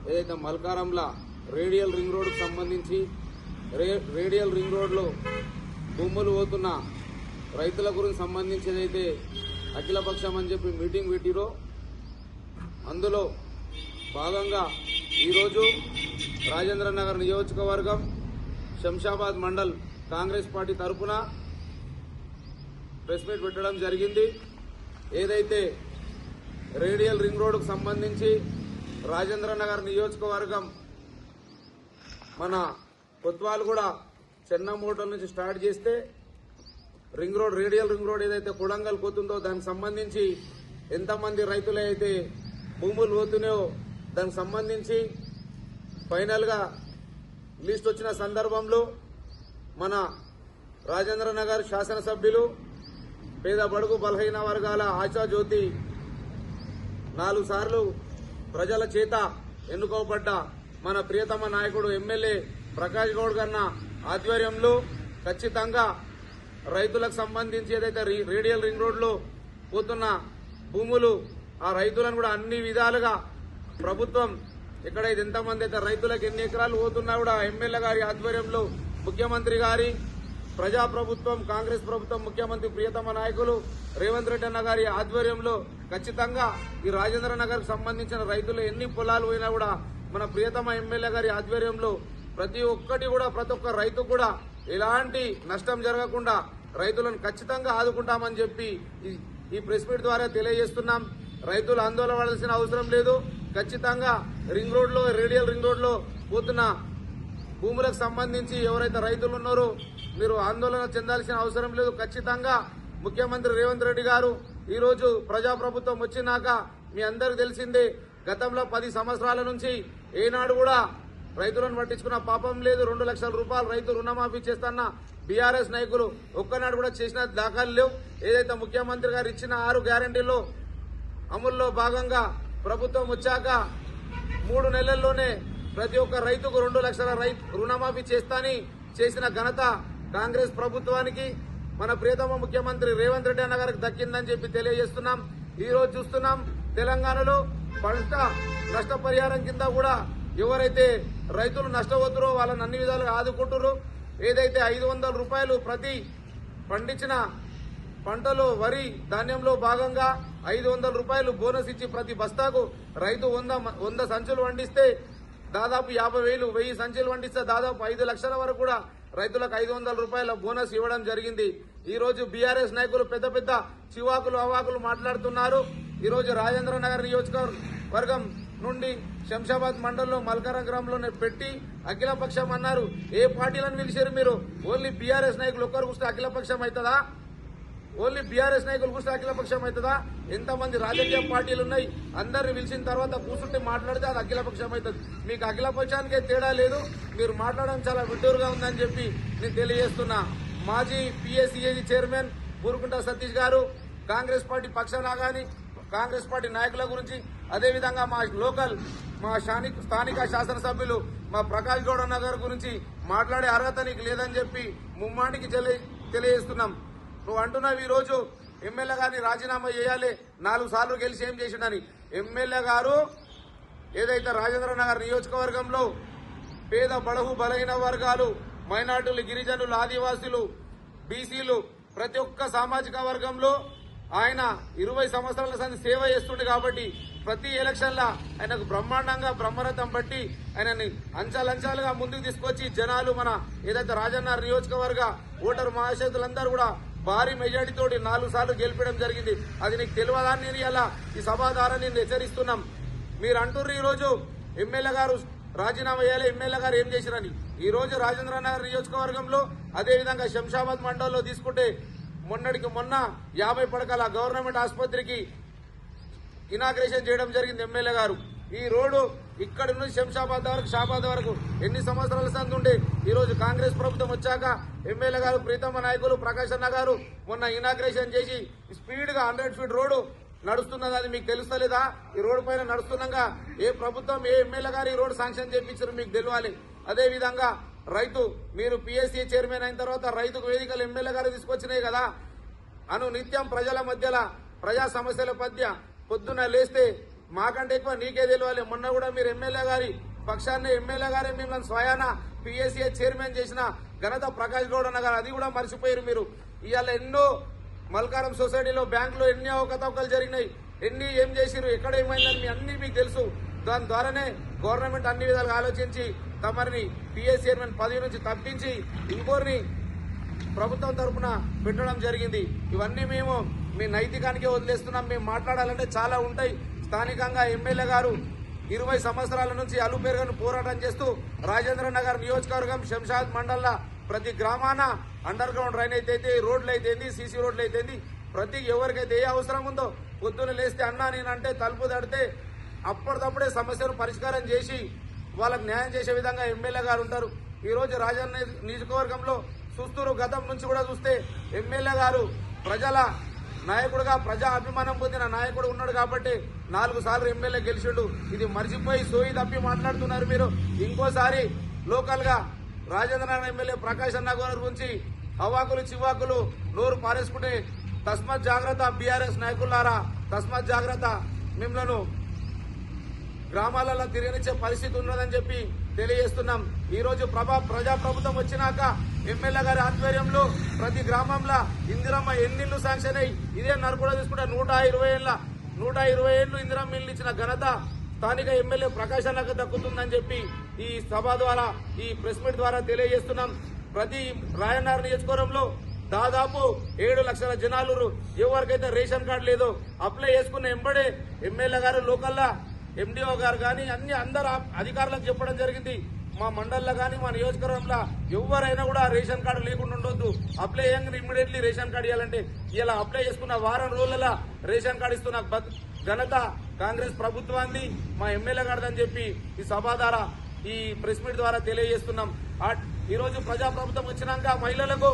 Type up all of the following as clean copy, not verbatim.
ఏదైతే మల్కారంలో radial ring రోడ్కు సంబంధించి radial ring రోడ్లో భూములు పోతున్న రైతుల గురించి సంబంధించి ఏదైతే అఖిలపక్షం అని చెప్పి మీటింగ్ పెట్టిరో అందులో భాగంగా ఈరోజు రాజేంద్ర నగర్ నియోజకవర్గం శంషాబాద్ మండల్ కాంగ్రెస్ పార్టీ తరఫున ప్రెస్ మీట్ పెట్టడం జరిగింది. ఏదైతే రేడియల్ రింగ్ రోడ్డుకు సంబంధించి రాజేంద్ర నగర్ నియోజకవర్గం మన కొత్వాల్గూడ చెన్నమోటల్ నుంచి స్టార్ట్ చేస్తే ring road radial ring road ఏదైతే కొడంగల్ పోతుందో దానికి సంబంధించి ఎంతమంది రైతులు అయితే భూములు పోతున్నాయో దానికి సంబంధించి ఫైనల్గా లిస్ట్ వచ్చిన సందర్భంలో మన రాజేంద్ర నగర్ శాసనసభ్యులు పేద బడుగు బలహీన వర్గాల ఆశాజ్యోతి 4 సార్లు ప్రజల చేత ఎన్నుకోబడ్డ మన ప్రియతమ నాయకుడు ఎమ్మెల్యే ప్రకాష్ గౌడ్ గారి ఆధ్వర్యంలో ఖచ్చితంగా రైతులకు సంబంధించి ఏదైతే రేడియల్ రింగ్ రోడ్లో పోతున్న భూములు ఆ రైతులను కూడా అన్ని విధాలుగా ప్రభుత్వం ఎక్కడైతే ఎంతమంది అయితే రైతులకు ఎన్ని ఎకరాలు పోతున్నా కూడా ఎమ్మెల్యే గారి ఆధ్వర్యంలో ముఖ్యమంత్రి గారి ప్రజాప్రభుత్వం కాంగ్రెస్ ప్రభుత్వం ముఖ్యమంత్రి ప్రియతమ నాయకులు రేవంత్ రెడ్డి అన్న గారి ఆధ్వర్యంలో ఖచ్చితంగా ఈ రాజేంద్ర నగర్ కు సంబంధించిన రైతులు ఎన్ని పొలాలు పోయినా కూడా మన ప్రియతమ ఎమ్మెల్యే గారి ఆధ్వర్యంలో ప్రతి ఒక్క రైతు కూడా ఎలాంటి నష్టం జరగకుండా రైతులను ఖచ్చితంగా ఆదుకుంటామని చెప్పి ఈ ప్రెస్ మీట్ ద్వారా తెలియజేస్తున్నాం. రైతులు ఆందోళన పడాల్సిన అవసరం లేదు. ఖచ్చితంగా రింగ్ రోడ్ లో రేడియల్ రింగ్ రోడ్ లో పోతున్న భూములకు సంబంధించి ఎవరైతే రైతులు ఉన్నారో మీరు ఆందోళన చెందాల్సిన అవసరం లేదు. ఖచ్చితంగా ముఖ్యమంత్రి రేవంత్ రెడ్డి గారు ఈ రోజు ప్రజాప్రభుత్వం వచ్చినాక మీ అందరికీ తెలిసిందే గతంలో 10 సంవత్సరాల నుంచి ఏనాడు కూడా రైతులను పట్టించుకున్న పాపం లేదు. 2 లక్షల రూపాయలు రైతు రుణమాఫీ చేస్తున్న బీఆర్ఎస్ నాయకులు ఒక్కనాడు కూడా చేసిన దాఖలు లేవు. ఏదైతే ముఖ్యమంత్రి గారు ఇచ్చిన 6 గ్యారంటీల్లో అమలులో భాగంగా ప్రభుత్వం వచ్చాక 3 నెలల్లోనే ప్రతి ఒక్క రైతుకు 2 లక్షల రుణమాఫీ చేస్తాని చేసిన ఘనత కాంగ్రెస్ ప్రభుత్వానికి మన ప్రియతమ ముఖ్యమంత్రి రేవంత్ రెడ్డి అన్న గారికి దక్కిందని చెప్పి తెలియజేస్తున్నాం. ఈ రోజు చూస్తున్నాం తెలంగాణలో పంట నష్టపరిహారం కింద కూడా ఎవరైతే రైతులు నష్టపోతారో వాళ్ళని అన్ని విధాలుగా ఆదుకుంటారు. ఏదైతే 500 రూపాయలు ప్రతి పండించిన పంటలో వరి ధాన్యంలో భాగంగా 500 రూపాయలు బోనస్ ఇచ్చి ప్రతి బస్తాకు రైతు 100 సంచులు వండిస్తే దాదాపు 50,000 1000 సంచులు వండిస్తే దాదాపు 5 లక్షల వరకు కూడా రైతులకు 500 రూపాయల బోనస్ ఇవ్వడం జరిగింది. ఈ రోజు బీఆర్ఎస్ నాయకులు పెద్ద పెద్ద చివాకులు అవాకులు మాట్లాడుతున్నారు. ఈ రోజు రాజేంద్ర నగర్ నియోజకవర్గం నుండి శంషాబాద్ మండలంలో మల్కారం గ్రామంలోనే పెట్టి అఖిలపక్షం అన్నారు. ఏ పార్టీలను పిలిచారు మీరు? ఓన్లీ బీఆర్ఎస్ నాయకులు ఒక్కరు కూర్చొని అఖిలపక్షం అవుతుందా? ఓన్లీ బీఆర్ఎస్ నాయకులు కూర్చొని అఖిలపక్షం అవుతుందా? ఎంతమంది రాజకీయ పార్టీలు ఉన్నాయి, అందరిని పిలిచిన తర్వాత కూర్చుంటే మాట్లాడితే అది అఖిలపక్షం అవుతుంది. మీకు అఖిలపక్షానికే తేడా లేదు. మీరు మాట్లాడడం చాలా విడ్డూరుగా ఉందని చెప్పి నేను తెలియజేస్తున్నా. మాజీ పిఎస్సిఏజీ చైర్మన్ బూరుకుంట సతీష్ గారు కాంగ్రెస్ పార్టీ పక్షాన గాని కాంగ్రెస్ పార్టీ నాయకుల గురించి అదేవిధంగా మా స్థానిక శాసనసభ్యులు మా ప్రకాష్ గౌడ్ అన్న గారి గురించి మాట్లాడే అర్హత నీకు లేదని చెప్పి ముమ్మాటికి తెలియజేస్తున్నాం. నువ్వు అంటున్నావు ఈ రోజు ఎమ్మెల్యే గారిని రాజీనామా చేయాలి, 4 సార్లు గెలిచి ఏం చేసిండని. ఎమ్మెల్యే గారు ఏదైతే రాజేంద్ర నగర్ నియోజకవర్గంలో పేద బడుగు బలహీన వర్గాలు, మైనార్టీలు, గిరిజనులు, ఆదివాసీలు, బీసీలు ప్రతి ఒక్క సామాజిక వర్గంలో ఆయన 20 సంవత్సరాల సంది సేవ చేస్తుండే కాబట్టి ప్రతి ఎలక్షన్లా ఆయనకు బ్రహ్మాండంగా బ్రహ్మరథం బట్టి ఆయనని అంచాలంచాలుగా ముందుకు తీసుకొచ్చి జనాలు మన ఏదైతే రాజన్న నియోజకవర్గ ఓటరు మహాశక్తులందరూ కూడా భారీ మెజార్టీతోటి 4 సార్లు గెలిపడం జరిగింది. అది నీకు తెలియదాన్ని అలా ఈ సభ ద్వారా నేను హెచ్చరిస్తున్నాం. మీరు అంటుర్రు ఈ రోజు ఎమ్మెల్యే గారు రాజీనామా చేయాలి, ఎమ్మెల్యే గారు ఏం చేశారని. ఈ రోజు రాజేంద్ర నగర్ నియోజకవర్గంలో అదేవిధంగా శంషాబాద్ మండలంలో తీసుకుంటే మొన్నటికి మొన్న 50 పడకల గవర్నమెంట్ ఆసుపత్రికి ఇనాగ్రేషన్ చేయడం జరిగింది ఎమ్మెల్యే గారు. ఈ రోడ్డు ఇక్కడి నుంచి శంషాబాద్ వరకు షాబాద్ వరకు ఎన్ని సంవత్సరాల సంది ఉండే ఈ రోజు కాంగ్రెస్ ప్రభుత్వం వచ్చాక ఎమ్మెల్యే గారు ప్రీతమ నాయకులు ప్రకాష్ అన్న గారు మొన్న ఇనాగ్రేషన్ చేసి స్పీడ్ గా 100 ఫీట్ రోడ్డు నడుస్తున్నది. అది మీకు తెలుస్తలేదా? ఈ రోడ్డు పైన నడుస్తున్నాగా ఏ ప్రభుత్వం ఏ ఎమ్మెల్యే గారు ఈ రోడ్డు శాంక్షన్ చేయించారు మీకు తెలియాలి. అదేవిధంగా రైతు మీరు పిఎస్సీ చైర్మన్ అయిన తర్వాత రైతుకు వేదికలు ఎమ్మెల్యే గారు తీసుకొచ్చినాయి కదా. నిత్యం ప్రజల మధ్యలో ప్రజా సమస్యల మధ్య పొద్దున లేస్తే మాకంటే ఎక్కువ నీకే తెలియాలి. మొన్న కూడా మీరు ఎమ్మెల్యే గారి పక్షాన్ని ఎమ్మెల్యే గారే మిమ్మల్ని స్వయాన పిఎస్సీ చైర్మన్ చేసిన ఘనత ప్రకాష్ గౌడ్ అన్న గారు, అది కూడా మర్చిపోయారు మీరు. ఇవాళ ఎన్నో మల్కారం సొసైటీలో బ్యాంకులో ఎన్ని అవకతవకలు జరిగినాయి, ఎన్ని ఏం చేసిరు, ఎక్కడ ఏమైందని అన్ని మీకు తెలుసు. దాని ద్వారానే గవర్నమెంట్ అన్ని విధాలుగా ఆలోచించి తమరిని పిఎస్ చైర్మన్ పదవి నుంచి తప్పించి ఇంకోరిని ప్రభుత్వం తరఫున పెట్టడం జరిగింది. ఇవన్నీ మేము మీ నైతికానికే వదిలేస్తున్నాం. మేము మాట్లాడాలంటే చాలా ఉంటాయి. స్థానికంగా ఎమ్మెల్యే గారు 20 సంవత్సరాల నుంచి అలుపేరుగను పోరాటం చేస్తూ రాజేంద్ర నగర్ నియోజకవర్గం శంషాబాద్ మండల ప్రతి గ్రామాన అండర్ గ్రౌండ్ డ్రైనేజ్ అయితే, రోడ్లు అయితేంది, సీసీ రోడ్లు అయితేంది, ప్రతి ఎవరికైతే ఏ అవసరం ఉందో పొద్దున్న లేస్తే అన్నా నేనంటే తలుపు తడితే అప్పటికప్పుడే సమస్యను పరిష్కారం చేసి వాళ్ళకు న్యాయం చేసే విధంగా ఎమ్మెల్యే గారు ఉంటారు. ఈరోజు రాజన్న నియోజకవర్గంలో చూస్తూరు, గతం నుంచి కూడా చూస్తే ఎమ్మెల్యే గారు ప్రజల నాయకుడుగా ప్రజా అభిమానం పొందిన నాయకుడు ఉన్నాడు కాబట్టి 4 సార్లు ఎమ్మెల్యే గెలిచిండు. ఇది మర్చిపోయి సోయి తప్పి మాట్లాడుతున్నారు మీరు. ఇంకోసారి లోకల్ గా రాజేంద్రనగర్ ఎమ్మెల్యే ప్రకాష్ అన్న గారి గురించి అవాకులు చివాకులు నోరు పారేసుకుంటే తస్మత్ జాగ్రత్త బీఆర్ఎస్ నాయకులారా, తస్మత్ జాగ్రత్త. మిమ్మల్ని గ్రామాలలో తిరగనిచ్చే పరిస్థితి ఉన్నదని చెప్పి తెలియజేస్తున్నాం. ఈ రోజు ప్రజాప్రభుత్వం వచ్చినాక ఎమ్మెల్యే గారి ఆధ్వర్యంలో ప్రతి గ్రామంలో ఇందిరమ్మ ఎన్నిళ్ళు శాంక్షన్ అయ్యి ఇదే నరకుడ తీసుకుంటే 120 ఏళ్లు ఇందిరమ్మ ఇల్లు ఇచ్చిన ఘనత స్థానిక ఎమ్మెల్యే ప్రకాష్ అన్నకు దక్కుతుందని చెప్పి ఈ సభ ద్వారా, ఈ ప్రెస్ మీట్ ద్వారా తెలియజేస్తున్నాం. ప్రతి రాయనగర్ నియోజకవర్గంలో దాదాపు 7 లక్షల జనాలు ఎవరికైతే రేషన్ కార్డు లేదో అప్లై చేసుకున్న ఎంబడే ఎమ్మెల్యే గారు లోకల్లా ఎండిఓ గారు కానీ అందరు అధికారులకు చెప్పడం జరిగింది. మా మండల్లో కానీ మా నియోజకవర్గంలో ఎవరైనా కూడా రేషన్ కార్డు లేకుండా ఉండొద్దు, అప్లై చేయంగానే ఇమ్మీడియట్లీ రేషన్ కార్డు ఇవ్వాలంటే ఇలా అప్లై చేసుకున్న వారం రోజులలో రేషన్ కార్డు ఇస్తున్న ఘనత కాంగ్రెస్ ప్రభుత్వాన్ని, మా ఎమ్మెల్యే గారిదని చెప్పి ఈ సభ ద్వారా, ఈ ప్రెస్ మీట్ ద్వారా తెలియజేస్తున్నాం. ఈ రోజు ప్రజాప్రభుత్వం వచ్చినాక మహిళలకు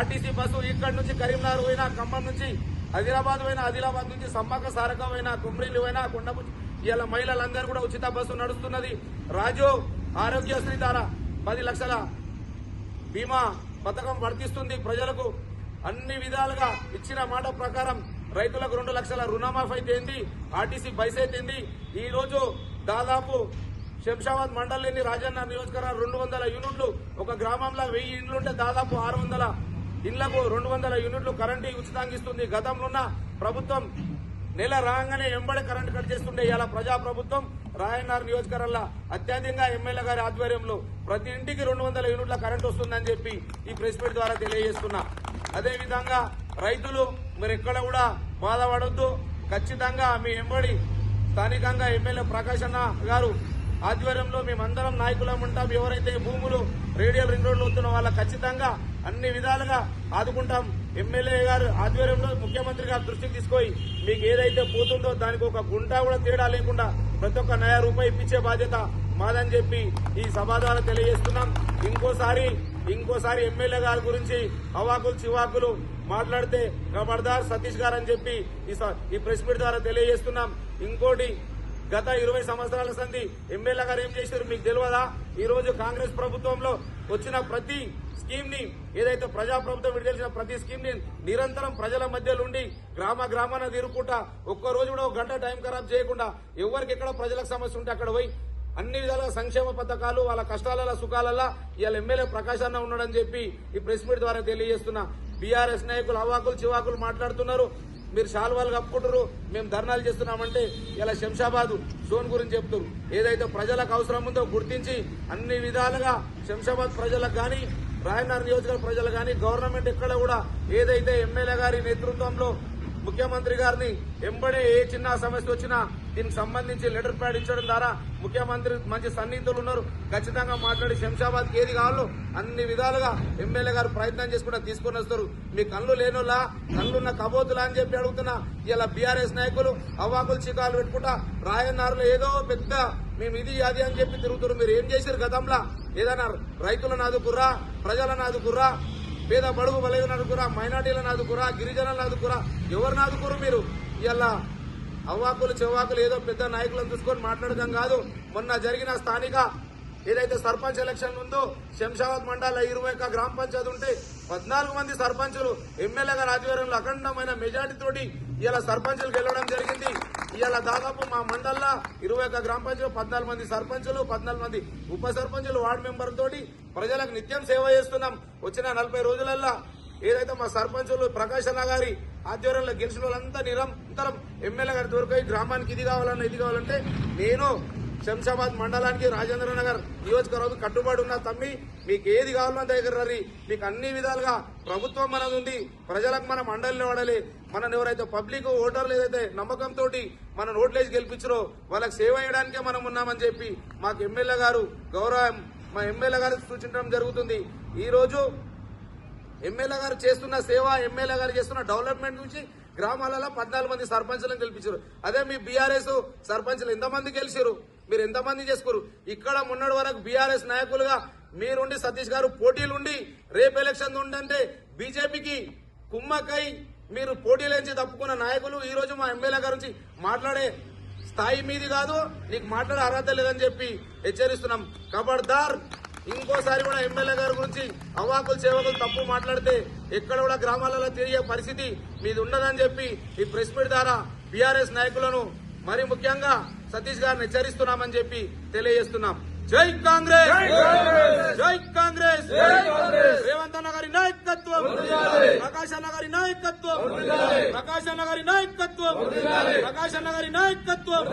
ఆర్టీసీ బస్సు ఇక్కడ నుంచి కరీంనగర్ పోయినా, ఖమ్మం నుంచి ఆదిలాబాద్ పోయినా, ఆదిలాబాద్ నుంచి సమ్మక్క సారక్క పోయినా, కుమ్రీలు పోయినా, కొండపుచ్చి ఇలా మహిళలందరూ కూడా ఉచిత బస్సు నడుస్తున్నది. రాజు ఆరోగ్యశ్రీ ద్వారా 10 లక్షల బీమా పథకం వర్తిస్తుంది. ప్రజలకు అన్ని విధాలుగా ఇచ్చిన మాట ప్రకారం రైతులకు 2 లక్షల రుణమాఫీ అయితేంది, ఆర్టీసీ బస్ అయితేంది. ఈ రోజు దాదాపు శంషాబాద్ మండలిని రాజన్న నియోజకవర్గం 200 యూనిట్లు, ఒక గ్రామంలో 1000 ఇండ్లుంటే దాదాపు 600 ఇండ్లకు 200 యూనిట్లు కరెంటు ఉచితంగా ఇస్తుంది. గతంలో ఉన్న ప్రభుత్వం నెల రాగానే ఎంబడే కరెంటు కట్ చేస్తుండే. ఇలా ప్రజాప్రభుత్వం రాయనగర్ నియోజకవర్గంలో అత్యధికంగా ఎమ్మెల్యే గారి ఆధ్వర్యంలో ప్రతి ఇంటికి 200 యూనిట్ల కరెంటు వస్తుందని చెప్పి ఈ ప్రెస్ మీట్ ద్వారా తెలియజేస్తున్నా. అదేవిధంగా రైతులు మీరు ఎక్కడ కూడా బాధపడొద్దు. ఖచ్చితంగా మీ ఎంబడి స్థానికంగా ఎమ్మెల్యే ప్రకాష్ అన్న గారు ఆధ్వర్యంలో మేమందరం నాయకులం ఉంటాం. ఎవరైతే భూములు రేడియల్ రింగ్ రోడ్లు వస్తున్న వాళ్ళ ఖచ్చితంగా అన్ని విధాలుగా ఆదుకుంటాం. ఎమ్మెల్యే గారు ఆధ్వర్యంలో ముఖ్యమంత్రి గారు దృష్టికి తీసుకొని మీకు ఏదైతే పోతుందో దానికి ఒక గుంట కూడా తేడా లేకుండా ప్రతి ఒక్క నయా రూపాయి ఇప్పించే బాధ్యత మాదని చెప్పి ఈ సభ ద్వారా తెలియజేస్తున్నాం. ఇంకోసారి ఎమ్మెల్యే గారి గురించి అవాకులు చివాకులు మాట్లాడితే ఖబర్దార్ సతీష్ గారు అని చెప్పి ఈ ప్రెస్ మీట్ ద్వారా తెలియజేస్తున్నాం. ఇంకోటి, గత 20 సంవత్సరాల సంది ఎమ్మెల్యే గారు ఏం చేశారు మీకు తెలియదా? ఈ రోజు కాంగ్రెస్ ప్రభుత్వంలో వచ్చిన ప్రతి స్కీమ్ ని, ఏదైతే ప్రజాప్రభుత్వం విడుదల ప్రతి స్కీమ్ ని నిరంతరం ప్రజల మధ్యలో ఉండి గ్రామాన తిరుగుకుంటా ఒక్కరోజు కూడా 1 గంట టైం ఖరాబ్ చేయకుండా ఎవరికి ఎక్కడ ప్రజలకు సమస్య ఉంటే అక్కడ పోయి అన్ని విధాలుగా సంక్షేమ పథకాలు వాళ్ళ కష్టాలలో సుఖాలలో ఇవాళ ఎమ్మెల్యే ప్రకాష్ అన్న ఉన్నాడని చెప్పి ఈ ప్రెస్ మీట్ ద్వారా తెలియజేస్తున్నా. బీఆర్ఎస్ నాయకులు అవాకులు చివాకులు మాట్లాడుతున్నారు. మీరు శాల్వాలు కప్పుకుంటారు, మేము ధర్నాలు చేస్తున్నామంటే ఇలా శంషాబాద్ జోన్ గురించి చెప్తారు. ఏదైతే ప్రజలకు అవసరం ఉందో గుర్తించి అన్ని విధాలుగా శంషాబాద్ ప్రజలకు కానీ రాయనగర్ నియోజకవర్గ ప్రజలు కానీ గవర్నమెంట్ ఎక్కడ కూడా ఏదైతే ఎమ్మెల్యే గారి నేతృత్వంలో ముఖ్యమంత్రి గారిని ఎంబడే ఏ చిన్న సమస్య వచ్చినా దీనికి సంబంధించి లెటర్ ప్యాడ్ ఇచ్చడం ద్వారా ముఖ్యమంత్రి మంచి సన్నిహితులు ఉన్నారు. ఖచ్చితంగా మాట్లాడి శంషాబాద్కి ఏది కావాలో అన్ని విధాలుగా ఎమ్మెల్యే గారు ప్రయత్నం చేసుకుంటా తీసుకొని వస్తారు. మీ కళ్ళు లేనోలా, కళ్ళున్న కబోతులా అని చెప్పి అడుగుతున్నా. ఇలా బీఆర్ఎస్ నాయకులు అవాకులు చికాలు పెట్టుకుంటా రాయన్నారులో ఏదో పెద్ద మేము ఇది అది అని చెప్పి తిరుగుతారు. మీరు ఏం చేశారు గతంలో? ఏదైనా రైతులను ఆదుకుర్రా, ప్రజలను ఆదుకుర్రా, పేద బడుగు బలైన ఆదుకురా, మైనార్టీలను ఆదుకురా, గిరిజనులను ఆదుకురా, ఎవరిని ఆదుకోరు మీరు? ఇలా అవ్వాకులు చెవ్వాకులు ఏదో పెద్ద నాయకులను చూసుకొని మాట్లాడడం కాదు. మొన్న జరిగిన స్థానిక ఏదైతే సర్పంచ్ ఎలక్షన్ ఉందో శంషాబాద్ మండల 21 గ్రామ పంచాయతీ ఉంటే 14 మంది సర్పంచులు ఎమ్మెల్యే గారి ఆధ్వర్యంలో అఖండమైన మెజార్టీ తోటి ఇలా సర్పంచులు గెలవడం జరిగింది. ఇవాళ దాదాపు మా మండల్లో 21 గ్రామ పంచాయతీలు 14 మంది సర్పంచులు, 14 మంది ఉప సర్పంచులు, వార్డు మెంబర్లతోటి ప్రజలకు నిత్యం సేవ చేస్తున్నాం. వచ్చిన 40 రోజులల్లో ఏదైతే మా సర్పంచులు ప్రకాష్ అన్న గారి ఆధ్వర్యంలో గెలిచిన వాళ్ళంతా నిరంతరం ఎమ్మెల్యే గారి దొరికాయి గ్రామానికి ఇది కావాలన్నా ఇది కావాలంటే నేను శంషాబాద్ మండలానికి రాజేంద్ర నగర్ నియోజకవర్గం కట్టుబడి ఉన్న తమ్మి మీకు ఏది కావాలన్నా దగ్గర రండి. మీకు అన్ని విధాలుగా ప్రభుత్వం మనది ఉంది. ప్రజలకు మనం అండల్ని వాడాలి. మనం ఎవరైతే పబ్లిక్ ఓటర్లు ఏదైతే నమ్మకంతో మనం ఓట్లేసి గెలిపించారో వాళ్ళకి సేవ చేయడానికే మనం ఉన్నామని చెప్పి మాకు ఎమ్మెల్యే గారు గౌరవం మా ఎమ్మెల్యే గారు సూచించడం జరుగుతుంది. ఈ రోజు ఎమ్మెల్యే గారు చేస్తున్న సేవ, ఎమ్మెల్యే గారు చేస్తున్న డెవలప్మెంట్ నుంచి గ్రామాలలో 14 మంది సర్పంచులను గెలిపించారు. అదే మీ బీఆర్ఎస్ సర్పంచులు ఎంతమంది గెలిచారు, మీరు ఎంతమంది చేసుకోరు? ఇక్కడ మొన్నటి వరకు బీఆర్ఎస్ నాయకులుగా మీరుండి సతీష్ గారు పోటీలుండి రేపు ఎలక్షన్ ఉండంటే బీజేపీకి కుమ్మకై మీరు పోటీలేంచి తప్పుకున్న నాయకులు ఈ రోజు మా ఎమ్మెల్యే గారి నుంచి మాట్లాడే స్థాయి మీది కాదు, నీకు మాట్లాడే అర్హత లేదని చెప్పి హెచ్చరిస్తున్నాం. ఖబర్దార్, ఇంకోసారి కూడా ఎమ్మెల్యే గారి గురించి అవాకులు సేవకులు తప్పు మాట్లాడితే ఎక్కడ కూడా గ్రామాలలో తిరిగే పరిస్థితి మీది ఉండదని చెప్పి ఈ ప్రెస్ మీట్ ద్వారా బీఆర్ఎస్ నాయకులను మరి ముఖ్యంగా సతీష్ గారిని హెచ్చరిస్తున్నామని చెప్పి తెలియజేస్తున్నాం. జై కాంగ్రెస్, జై కాంగ్రెస్, రేవంత్ అన్న గారి నాయకత్వం, ప్రకాష్ అన్న గారి నాయకత్వం, ప్రకాష్ అన్న గారి నాయకత్వం, ప్రకాష్ అన్న గారి నాయకత్వం.